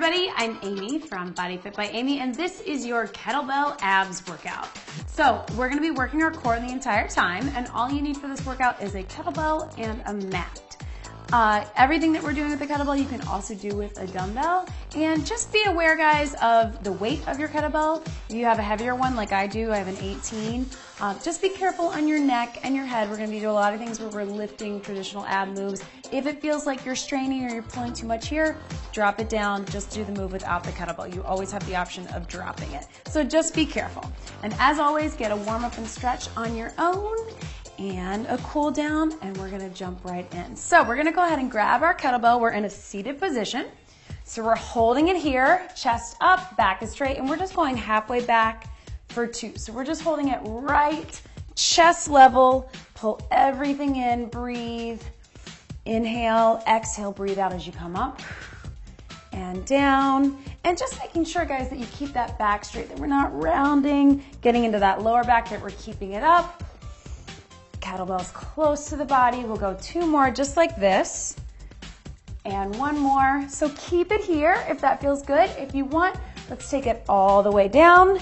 everybody, I'm Amy from Body Fit by Amy, and this is your kettlebell abs workout. So we're going to be working our core the entire time, and all you need for this workout is a kettlebell and a mat. Everything that we're doing with the kettlebell you can also do with a dumbbell, and just be aware, guys, of the weight of your kettlebell. If you have a heavier one like I do, I have an 18, just be careful on your neck and your head. We're going to be doing a lot of things where we're lifting traditional ab moves. If it feels like you're straining or you're pulling too much here, drop it down, just do the move without the kettlebell. You always have the option of dropping it. So just be careful. And as always, get a warm up and stretch on your own and a cool down, and we're gonna jump right in. So we're gonna go ahead and grab our kettlebell. We're in a seated position. So we're holding it here, chest up, back is straight, and we're just going halfway back for 2. So we're just holding it right chest level, pull everything in, breathe, inhale, exhale, breathe out as you come up and down. And just making sure, guys, that you keep that back straight, that we're not rounding, getting into that lower back, that we're keeping it up. Kettlebell's close to the body. We'll go 2 more just like this. And 1 more. So keep it here if that feels good. If you want, let's take it all the way down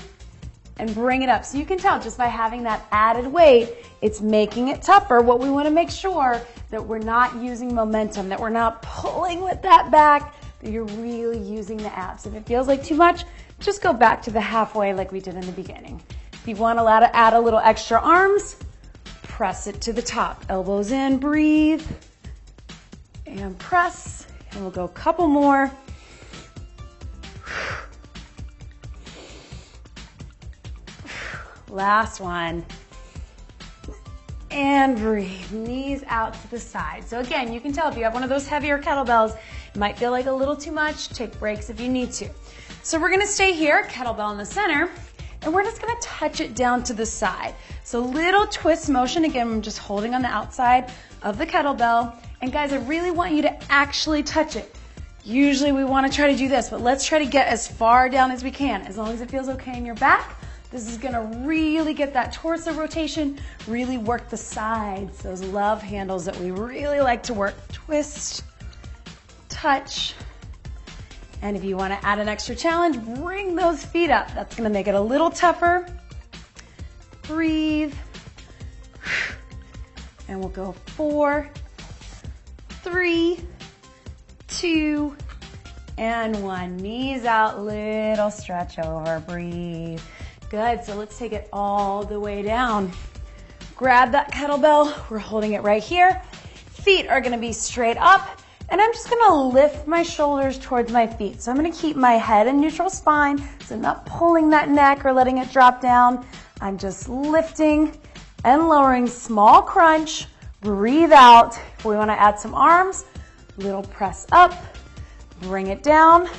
and bring it up. So you can tell just by having that added weight, it's making it tougher. What we want to make sure that we're not using momentum, that we're not pulling with that back, that you're really using the abs. If it feels like too much, just go back to the halfway like we did in the beginning. If you want to add a little extra arms, press it to the top. Elbows in, breathe, and press. And we'll go a couple more. Last one. And breathe. Knees out to the side. So again, you can tell if you have one of those heavier kettlebells, it might feel like a little too much. Take breaks if you need to. So we're gonna stay here, kettlebell in the center, and we're just gonna touch it down to the side. So little twist motion. Again, I'm just holding on the outside of the kettlebell. And guys, I really want you to actually touch it. Usually we want to try to do this, but let's try to get as far down as we can. As long as it feels okay in your back, this is gonna really get that torso rotation, really work the sides, those love handles that we really like to work. Twist, touch. And if you want to add an extra challenge, bring those feet up. That's gonna make it a little tougher. Breathe. And we'll go 4, 3, 2, and 1. Knees out, little stretch over, breathe. Good, so let's take it all the way down. Grab that kettlebell, we're holding it right here. Feet are gonna be straight up, and I'm just gonna lift my shoulders towards my feet. So I'm gonna keep my head in neutral spine, so I'm not pulling that neck or letting it drop down. I'm just lifting and lowering, small crunch, breathe out. If we wanna add some arms, little press up, bring it down,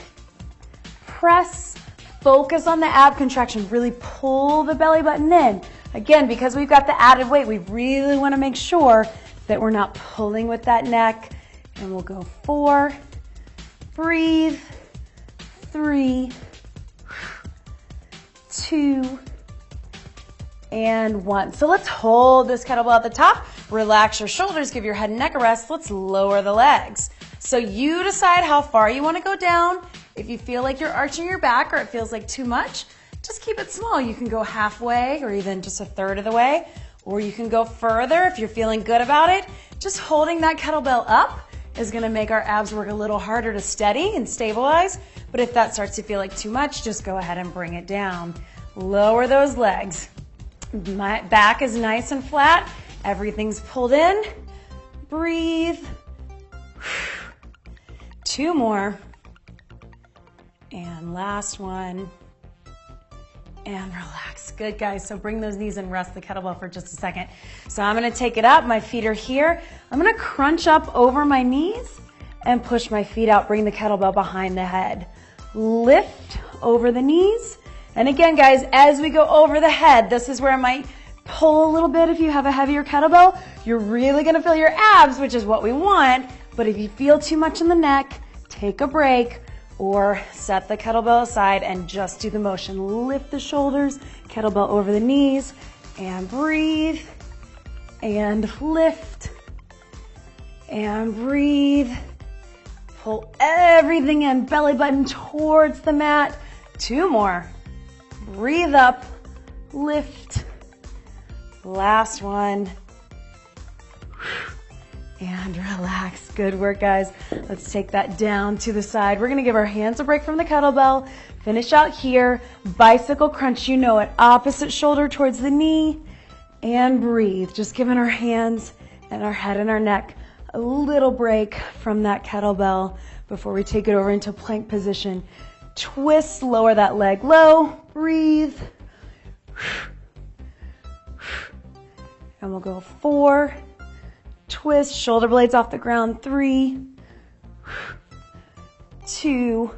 press, focus on the ab contraction, really pull the belly button in. Again, because we've got the added weight, we really wanna make sure that we're not pulling with that neck. And we'll go 4, breathe, 3, 2, and 1. So let's hold this kettlebell at the top, relax your shoulders, give your head and neck a rest. Let's lower the legs. So you decide how far you want to go down. If you feel like you're arching your back or it feels like too much, just keep it small. You can go halfway or even just a third of the way, or you can go further if you're feeling good about it. Just holding that kettlebell up is going to make our abs work a little harder to steady and stabilize. But if that starts to feel like too much, just go ahead and bring it down. Lower those legs. My back is nice and flat. Everything's pulled in. Breathe. 2 more. And last one. And relax. Good, guys. So bring those knees and rest the kettlebell for just a second. So I'm going to take it up. My feet are here. I'm going to crunch up over my knees and push my feet out. Bring the kettlebell behind the head. Lift over the knees. And again, guys, as we go over the head, this is where I might pull a little bit. If you have a heavier kettlebell, you're really going to feel your abs, which is what we want. But if you feel too much in the neck, take a break or set the kettlebell aside and just do the motion. Lift the shoulders, kettlebell over the knees, and breathe, and lift, and breathe. Pull everything in, belly button towards the mat. 2 more. Breathe up, lift. Last one. And relax. Good work, guys. Let's take that down to the side. We're gonna give our hands a break from the kettlebell. Finish out here. Bicycle crunch, you know it. Opposite shoulder towards the knee. And breathe. Just giving our hands and our head and our neck a little break from that kettlebell before we take it over into plank position. Twist, lower that leg low. Breathe. And we'll go 4. Twist, shoulder blades off the ground. 3, 2,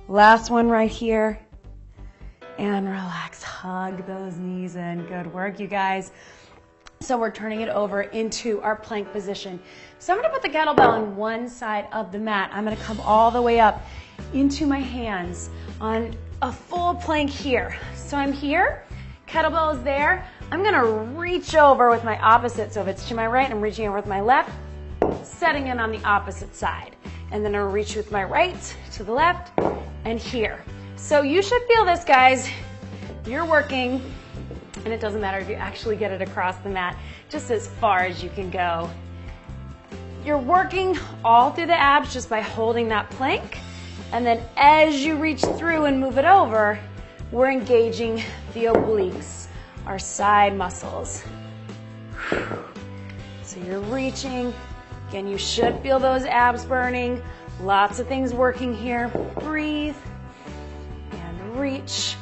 last one right here. And relax, hug those knees in. Good work, you guys. So we're turning it over into our plank position. So I'm gonna put the kettlebell on one side of the mat. I'm gonna come all the way up into my hands on a full plank here. So I'm here, kettlebell is there. I'm gonna reach over with my opposite. So if it's to my right, I'm reaching over with my left, setting it on the opposite side. And then I'll reach with my right to the left and here. So you should feel this, guys. You're working, and it doesn't matter if you actually get it across the mat, just as far as you can go. You're working all through the abs just by holding that plank. And then as you reach through and move it over, we're engaging the obliques, our side muscles. So you're reaching. Again, you should feel those abs burning. Lots of things working here. Breathe and reach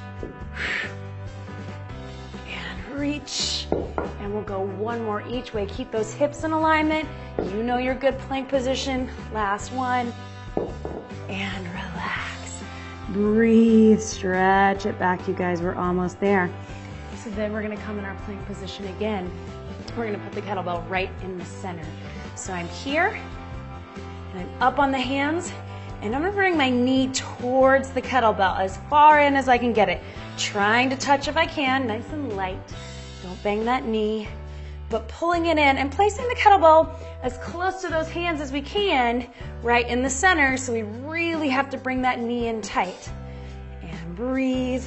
and reach. And we'll go one more each way. Keep those hips in alignment. You know your good plank position. Last one. And relax. Breathe, stretch it back, you guys. We're almost there. So then we're gonna come in our plank position again. We're gonna put the kettlebell right in the center. So I'm here, and I'm up on the hands, and I'm gonna bring my knee towards the kettlebell as far in as I can get it. Trying to touch if I can, nice and light. Don't bang that knee, but pulling it in and placing the kettlebell as close to those hands as we can, right in the center, so we really have to bring that knee in tight. And breathe.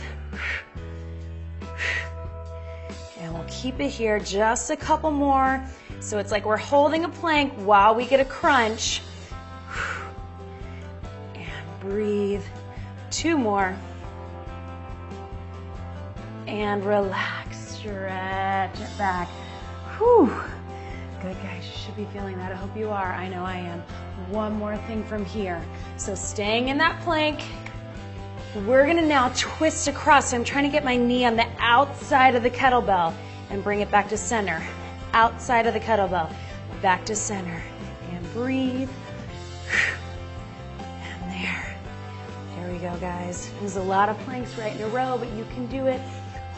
And we'll keep it here just a couple more. So it's like we're holding a plank while we get a crunch. And breathe. 2 more. And relax, stretch it back. Whew. Good, guys, you should be feeling that. I hope you are. I know I am. One more thing from here. So staying in that plank, we're gonna now twist across. So I'm trying to get my knee on the outside of the kettlebell and bring it back to center. Outside of the kettlebell, back to center. And breathe. And there. There we go, guys. There's a lot of planks right in a row, but you can do it.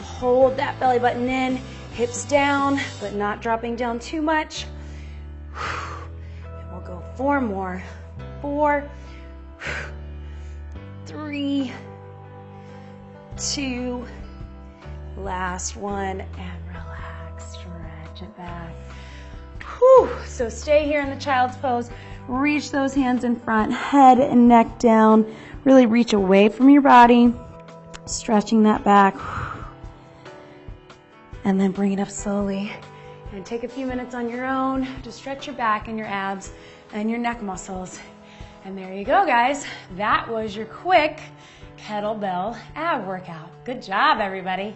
Hold that belly button in, hips down, but not dropping down too much. And we'll go 4 more. 4, 3, 2, last one, and relax, stretch it back. Whew. So stay here in the child's pose. Reach those hands in front, head and neck down. Really reach away from your body, stretching that back. And then bring it up slowly. And take a few minutes on your own to stretch your back and your abs and your neck muscles. And there you go, guys. That was your quick kettlebell ab workout. Good job, everybody.